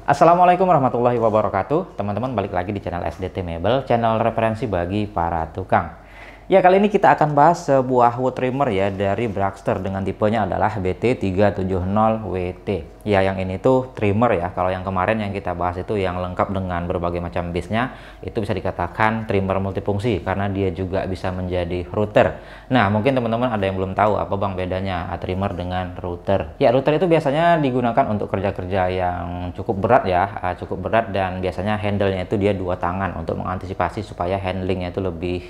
Assalamualaikum warahmatullahi wabarakatuh. Teman-teman, balik lagi di channel SDT Mebel, channel referensi bagi para tukang. Ya, kali ini kita akan bahas sebuah wood trimmer ya dari Bragster dengan tipenya adalah BT370WT. Ya, yang ini tuh trimmer ya. Kalau yang kemarin yang kita bahas itu yang lengkap dengan berbagai macam bisnya, itu bisa dikatakan trimmer multifungsi karena dia juga bisa menjadi router. Nah, mungkin teman-teman ada yang belum tahu apa Bang bedanya trimmer dengan router. Ya, router itu biasanya digunakan untuk kerja-kerja yang cukup berat ya, cukup berat, dan biasanya handle-nya itu dia dua tangan untuk mengantisipasi supaya handlingnya itu lebih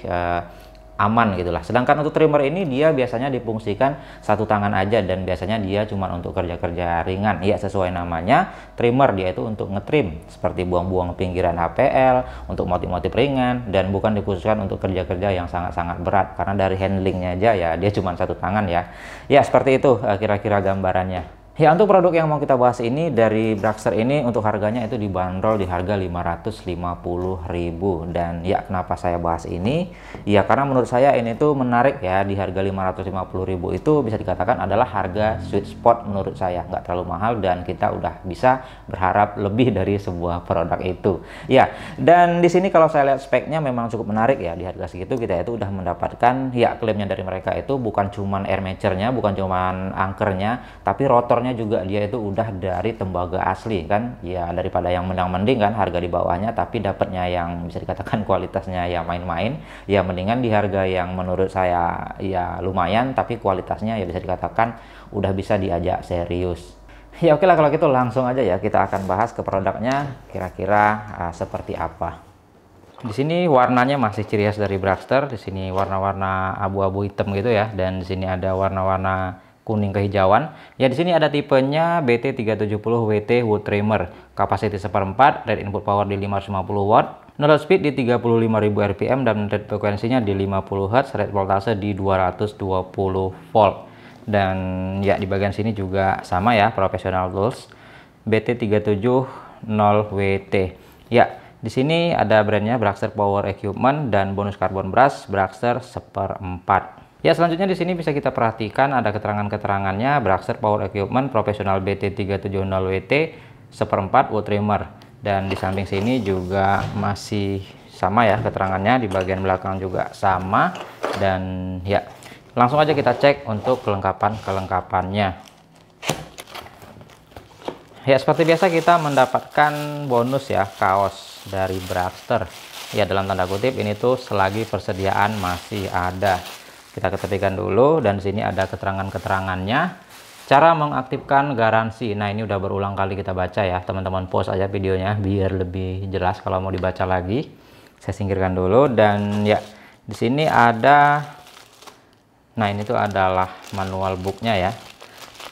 aman gitulah. Sedangkan untuk trimmer ini dia biasanya difungsikan satu tangan aja dan biasanya dia cuma untuk kerja-kerja ringan. Ya, sesuai namanya, trimmer dia itu untuk ngetrim seperti buang-buang pinggiran HPL, untuk motif-motif ringan, dan bukan dikhususkan untuk kerja-kerja yang sangat-sangat berat karena dari handlingnya aja ya dia cuma satu tangan ya. Ya, seperti itu kira-kira gambarannya. Ya, untuk produk yang mau kita bahas ini dari Bragster ini untuk harganya itu dibanderol di harga 550.000. Dan ya, kenapa saya bahas ini? Ya, karena menurut saya ini tuh menarik ya, di harga 550.000 itu bisa dikatakan adalah harga sweet spot menurut saya, nggak terlalu mahal dan kita udah bisa berharap lebih dari sebuah produk itu. Ya, dan di sini kalau saya lihat speknya memang cukup menarik ya, di harga segitu kita itu udah mendapatkan ya klaimnya dari mereka itu bukan cuman air matchernya, bukan cuman angkernya, tapi rotor juga dia itu udah dari tembaga asli kan ya, daripada yang mending kan harga di bawahnya tapi dapatnya yang bisa dikatakan kualitasnya ya main-main, ya mendingan di harga yang menurut saya ya lumayan tapi kualitasnya ya bisa dikatakan udah bisa diajak serius. Ya, oke lah, kalau gitu langsung aja ya kita akan bahas ke produknya kira-kira seperti apa. Di sini warnanya masih ciri khas dari Bragster. Di sini warna-warna abu-abu hitam gitu ya, dan di sini ada warna-warna kuning kehijauan. Ya, di sini ada tipenya BT370WT wood trimmer, kapasiti 1/4, rate input power di 550 watt, nozzle speed di 35.000 rpm, dan rate frekuensinya di 50 Hz, rate voltase di 220 volt. Dan ya, di bagian sini juga sama ya, professional tools BT370WT. Ya, di sini ada brandnya Bragster Power Equipment dan bonus carbon brush Bragster 1/4. Ya, selanjutnya di sini bisa kita perhatikan ada keterangan-keterangannya Bragster Power Equipment Professional BT370WT 1/4 wood trimmer, dan di samping sini juga masih sama ya keterangannya, di bagian belakang juga sama. Dan ya, langsung aja kita cek untuk kelengkapannya. Ya, seperti biasa kita mendapatkan bonus ya, kaos dari Bragster. Ya, dalam tanda kutip ini tuh selagi persediaan masih ada. Kita ketepikan dulu, dan di sini ada keterangan-keterangannya. Cara mengaktifkan garansi. Nah, ini udah berulang kali kita baca ya. Teman-teman pause aja videonya biar lebih jelas kalau mau dibaca lagi. Saya singkirkan dulu, dan ya di sini ada, nah ini tuh adalah manual booknya ya.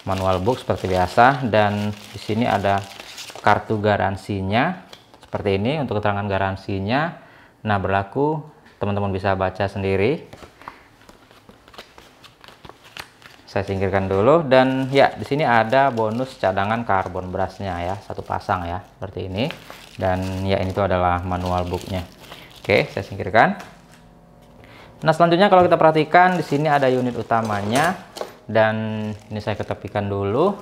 Manual book seperti biasa, dan di sini ada kartu garansinya seperti ini untuk keterangan garansinya. Nah, berlaku, teman-teman bisa baca sendiri. Saya singkirkan dulu, dan ya di sini ada bonus cadangan karbon brushnya ya, satu pasang ya seperti ini. Dan ya, ini tuh adalah manual booknya. Oke, saya singkirkan. Nah, selanjutnya kalau kita perhatikan di sini ada unit utamanya, dan ini saya ketepikan dulu.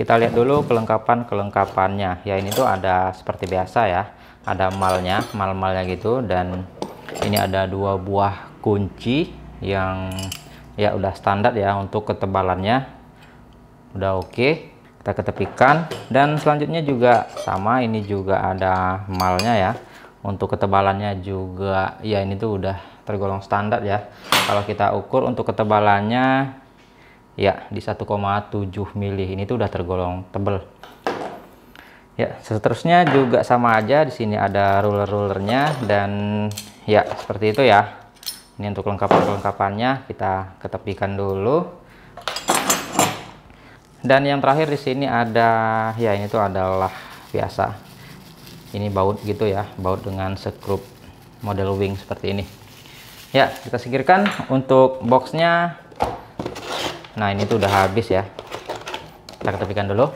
Kita lihat dulu kelengkapannya ya. Ini tuh ada seperti biasa ya, ada malnya gitu, dan ini ada dua buah kunci yang ya udah standar ya untuk ketebalannya, udah oke. Kita ketepikan, dan selanjutnya juga sama, ini juga ada malnya ya. Untuk ketebalannya juga ya, ini tuh udah tergolong standar ya. Kalau kita ukur untuk ketebalannya ya di 1,7 mili, ini tuh udah tergolong tebel. Ya, seterusnya juga sama aja, di sini ada ruler-rulernya, dan ya seperti itu ya. Ini untuk kelengkapannya kita ketepikan dulu. Dan yang terakhir di sini ada ya, ini tuh adalah biasa, ini baut gitu ya, baut dengan skrup model wing seperti ini. Ya, kita singkirkan untuk boxnya. Nah, ini tuh udah habis ya, kita ketepikan dulu.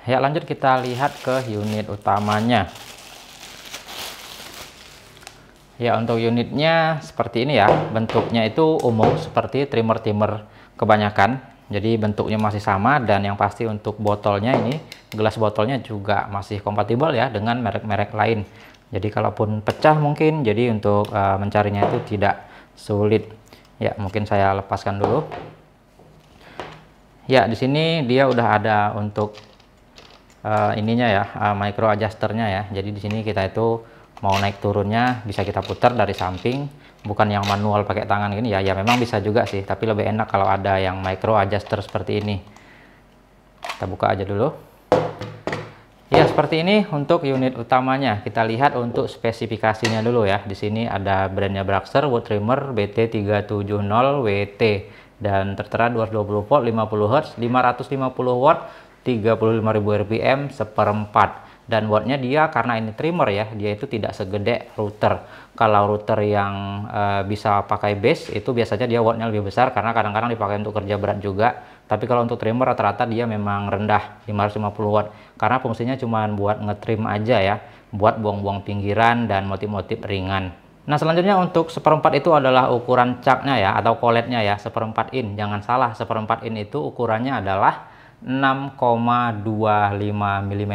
Ya, lanjut kita lihat ke unit utamanya. Ya, untuk unitnya seperti ini ya, bentuknya itu umum seperti trimmer-trimmer kebanyakan. Jadi bentuknya masih sama, dan yang pasti untuk botolnya ini, gelas botolnya juga masih kompatibel ya dengan merek-merek lain. Jadi kalaupun pecah mungkin, jadi untuk mencarinya itu tidak sulit. Ya, mungkin saya lepaskan dulu. Ya, di sini dia udah ada untuk ininya ya, micro adjusternya ya. Jadi di sini kita itu mau naik turunnya bisa kita putar dari samping, bukan yang manual pakai tangan gini ya. Ya memang bisa juga sih, tapi lebih enak kalau ada yang micro adjuster seperti ini. Kita buka aja dulu. Ya, seperti ini untuk unit utamanya. Kita lihat untuk spesifikasinya dulu ya. Di sini ada brandnya Bragster wood trimmer BT370WT, dan tertera 220 volt, 50 Hz, 550 watt, 35.000 rpm, seperempat. Dan wattnya dia karena ini trimmer ya, dia itu tidak segede router. Kalau router yang bisa pakai base itu biasanya dia wattnya lebih besar karena kadang-kadang dipakai untuk kerja berat juga. Tapi kalau untuk trimmer rata-rata dia memang rendah, 550 watt. Karena fungsinya cuma buat ngetrim aja ya, buat buang-buang pinggiran dan motif-motif ringan. Nah, selanjutnya untuk seperempat itu adalah ukuran caknya ya, atau koletnya ya, seperempat in. Jangan salah, seperempat in itu ukurannya adalah 6,25 mm.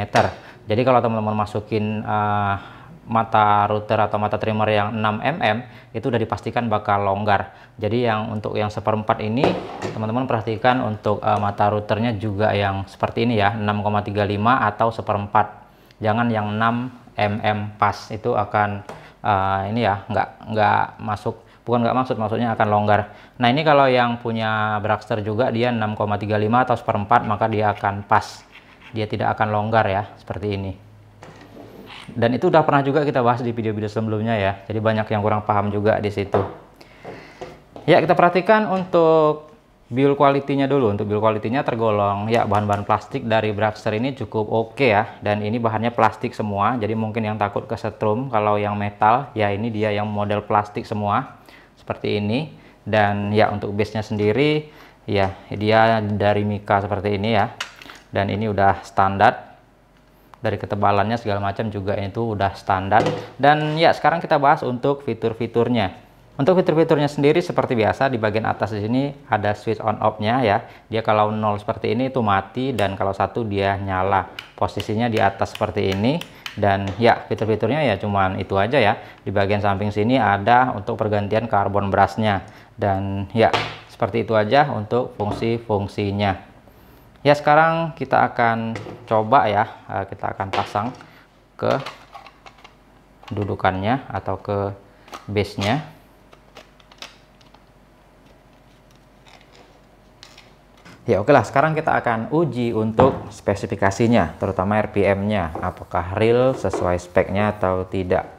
Jadi kalau teman-teman masukin mata router atau mata trimmer yang 6 mm itu udah dipastikan bakal longgar. Jadi yang untuk yang seperempat ini teman-teman perhatikan untuk mata routernya juga yang seperti ini ya, 6,35 atau seperempat. Jangan yang 6 mm pas, itu akan ini ya nggak masuk, bukan nggak maksud, maksudnya akan longgar. Nah, ini kalau yang punya Bragster juga dia 6,35 atau seperempat, maka dia akan pas, dia tidak akan longgar ya, seperti ini. Dan itu udah pernah juga kita bahas di video-video sebelumnya ya, jadi banyak yang kurang paham juga di situ. Ya, kita perhatikan untuk build quality-nya dulu. Untuk build quality-nya tergolong ya bahan-bahan plastik dari Bragster ini cukup oke ya, dan ini bahannya plastik semua. Jadi mungkin yang takut kesetrum kalau yang metal ya, ini dia yang model plastik semua seperti ini. Dan ya untuk base-nya sendiri ya dia dari Mika seperti ini ya, dan ini udah standar. Dari ketebalannya segala macam juga itu udah standar. Dan ya sekarang kita bahas untuk fitur-fiturnya. Untuk fitur-fiturnya sendiri seperti biasa, di bagian atas di sini ada switch on off-nya ya. Dia kalau 0 seperti ini itu mati, dan kalau 1 dia nyala. Posisinya di atas seperti ini. Dan ya fitur-fiturnya ya cuman itu aja ya. Di bagian samping sini ada untuk pergantian karbon brushnya. Dan ya seperti itu aja untuk fungsi-fungsinya. Ya, sekarang kita akan coba ya, kita akan pasang ke dudukannya atau ke base-nya. Ya oke lah, sekarang kita akan uji untuk spesifikasinya, terutama RPM-nya, apakah real sesuai speknya atau tidak.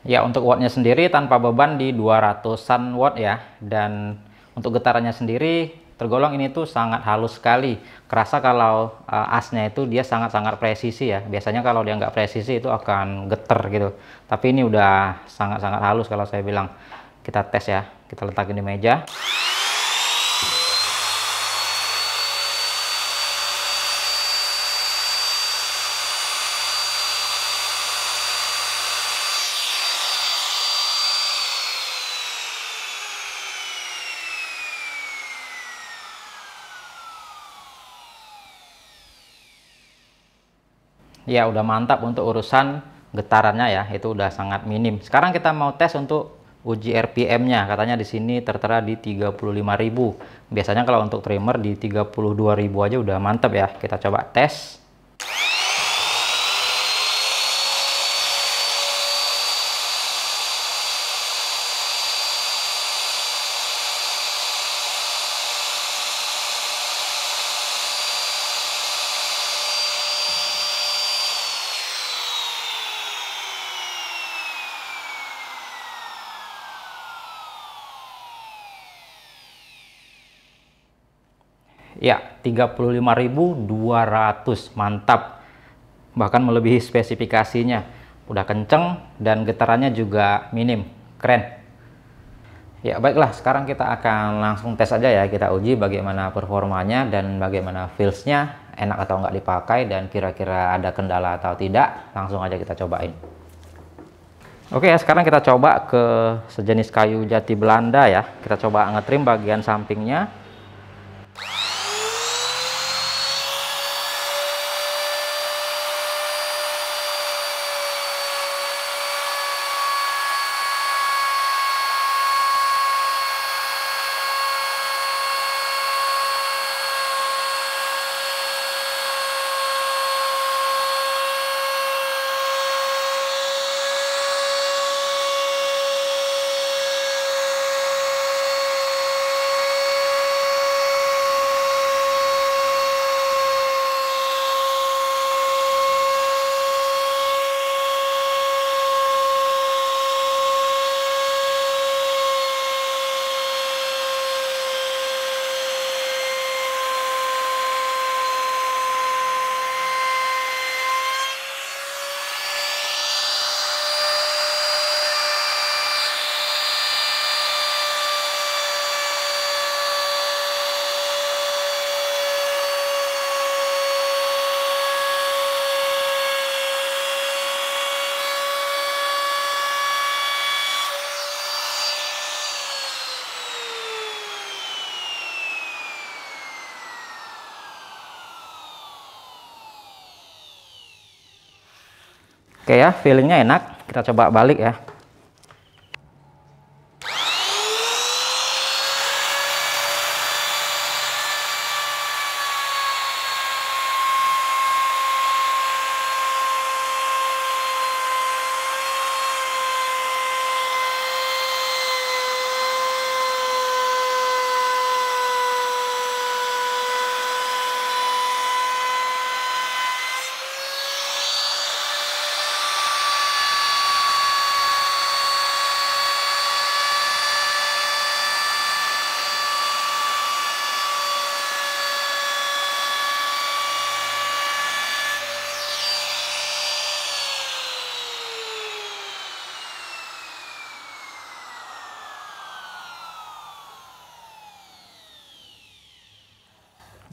Ya, untuk wattnya sendiri tanpa beban di 200-an watt ya, dan untuk getarannya sendiri tergolong ini tuh sangat halus sekali. Kerasa kalau asnya itu dia sangat-sangat presisi ya. Biasanya kalau dia nggak presisi itu akan geter gitu. Tapi ini udah sangat-sangat halus kalau saya bilang. Kita tes ya, kita letakin di meja. Ya udah mantap untuk urusan getarannya ya, itu udah sangat minim. Sekarang kita mau tes untuk uji RPM-nya. Katanya di sini tertera di 35.000. Biasanya kalau untuk trimmer di 32.000 aja udah mantap ya. Kita coba tes. Ya, 35.200, mantap. Bahkan melebihi spesifikasinya. udah kenceng dan getarannya juga minim, keren. Ya baiklah, sekarang kita akan langsung tes aja ya, kita uji bagaimana performanya dan bagaimana feelsnya, enak atau nggak dipakai dan kira-kira ada kendala atau tidak. Langsung aja kita cobain. Oke ya, sekarang kita coba ke sejenis kayu jati Belanda ya. Kita coba ngetrim bagian sampingnya. Oke ya, feelingnya enak. Kita coba balik ya.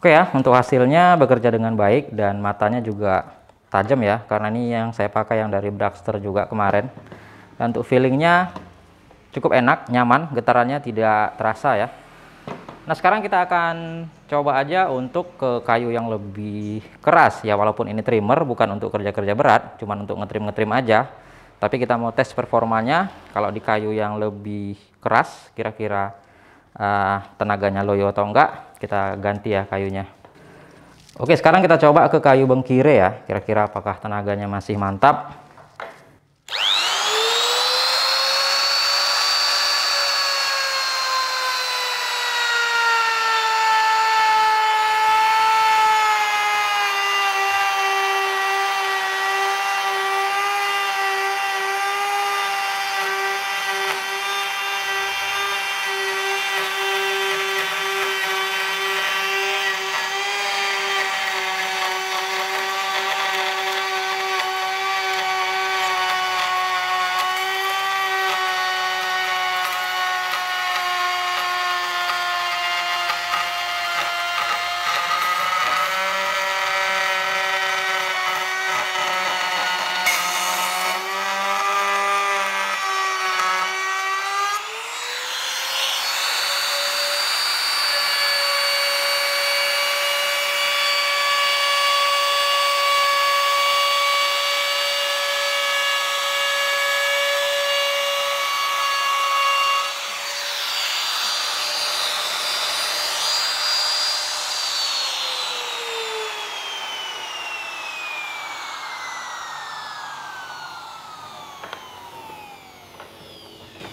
Oke ya, untuk hasilnya bekerja dengan baik dan matanya juga tajam ya, karena ini yang saya pakai yang dari Bragster juga kemarin. Dan untuk feelingnya cukup enak, nyaman, getarannya tidak terasa ya. Nah sekarang kita akan coba aja untuk ke kayu yang lebih keras ya, walaupun ini trimmer bukan untuk kerja-kerja berat, cuman untuk ngetrim-ngetrim aja. Tapi kita mau tes performanya, kalau di kayu yang lebih keras kira-kira tenaganya loyo atau enggak, kita ganti ya kayunya. Oke, sekarang kita coba ke kayu bengkire ya, kira-kira apakah tenaganya masih mantap.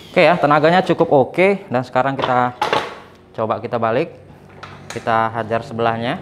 Oke ya, tenaganya cukup oke. Dan sekarang kita coba kita balik, kita hajar sebelahnya.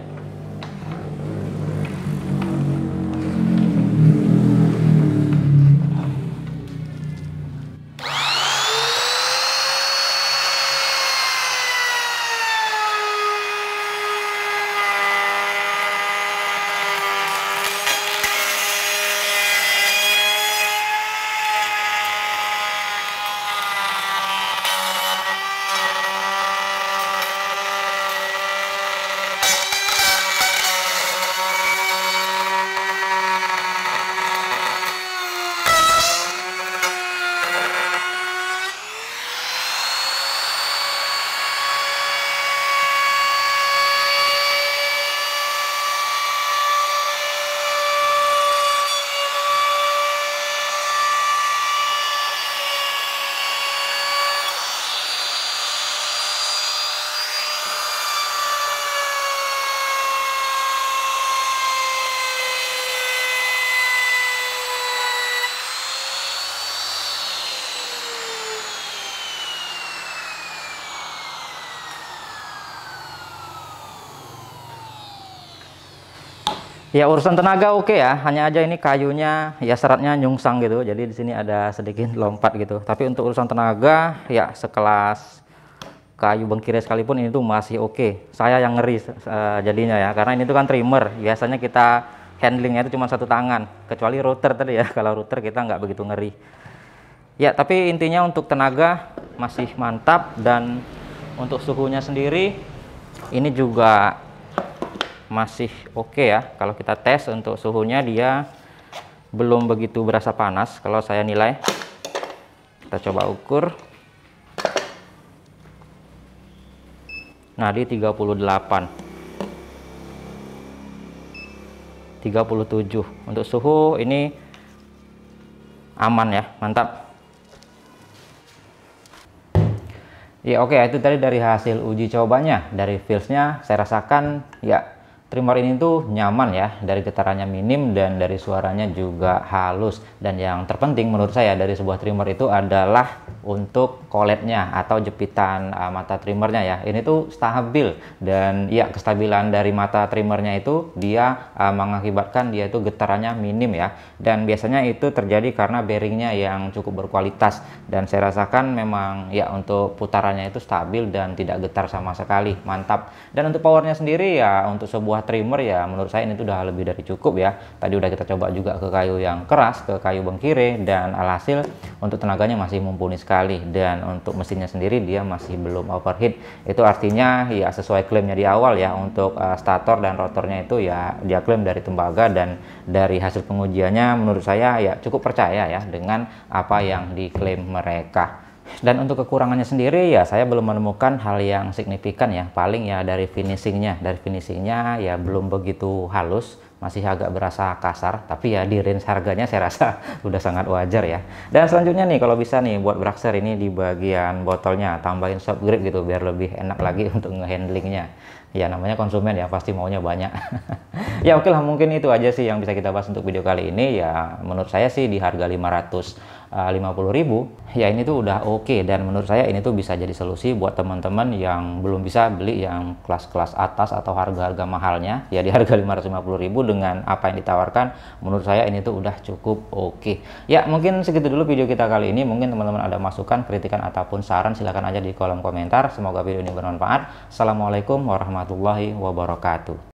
Ya urusan tenaga oke ya, hanya aja ini kayunya ya seratnya nyungsang gitu, jadi di sini ada sedikit lompat gitu. Tapi untuk urusan tenaga ya sekelas kayu bengkire sekalipun ini tuh masih oke. Saya yang ngeri jadinya ya, karena ini tuh kan trimmer. Biasanya kita handlingnya itu cuma satu tangan, kecuali router tadi ya. Kalau router kita nggak begitu ngeri. Ya tapi intinya untuk tenaga masih mantap, dan untuk suhunya sendiri ini juga masih oke ya. Kalau kita tes untuk suhunya, dia belum begitu berasa panas kalau saya nilai. Kita coba ukur. Nah di 38, 37 untuk suhu ini aman ya, mantap. Ya oke, itu tadi dari hasil uji cobanya. Dari feelsnya saya rasakan ya trimmer ini tuh nyaman ya, dari getarannya minim dan dari suaranya juga halus. Dan yang terpenting menurut saya dari sebuah trimmer itu adalah untuk koletnya atau jepitan mata trimmernya ya. Ini tuh stabil, dan ya kestabilan dari mata trimmernya itu dia mengakibatkan dia itu getarannya minim ya. Dan biasanya itu terjadi karena bearingnya yang cukup berkualitas, dan saya rasakan memang ya untuk putarannya itu stabil dan tidak getar sama sekali, mantap. Dan untuk powernya sendiri ya untuk sebuah trimmer ya menurut saya ini tuh udah lebih dari cukup ya. Tadi udah kita coba juga ke kayu yang keras, ke kayu bengkire, dan alhasil untuk tenaganya masih mumpuni sekali. Dan untuk mesinnya sendiri dia masih belum overheat. Itu artinya ya sesuai klaimnya di awal ya, untuk stator dan rotornya itu ya dia klaim dari tembaga, dan dari hasil pengujiannya menurut saya ya cukup percaya ya dengan apa yang diklaim mereka. Dan untuk kekurangannya sendiri ya saya belum menemukan hal yang signifikan ya. Paling ya dari finishingnya ya belum begitu halus, masih agak berasa kasar. Tapi ya di range harganya saya rasa udah sangat wajar ya. Dan selanjutnya nih, kalau bisa nih buat Braxer ini di bagian botolnya tambahin soft grip gitu, biar lebih enak lagi untuk ngehandlingnya. Ya namanya konsumen ya, pasti maunya banyak. Ya oke lah, mungkin itu aja sih yang bisa kita bahas untuk video kali ini. Ya menurut saya sih di harga 550.000 ya ini tuh udah oke. Dan menurut saya ini tuh bisa jadi solusi buat teman-teman yang belum bisa beli yang kelas-kelas atas atau harga-harga mahalnya. Ya di harga 550.000 dengan apa yang ditawarkan, menurut saya ini tuh udah cukup oke. Ya mungkin segitu dulu video kita kali ini. Mungkin teman-teman ada masukan, kritikan ataupun saran, silahkan aja di kolom komentar. Semoga video ini bermanfaat. Assalamualaikum warahmatullahi wabarakatuh.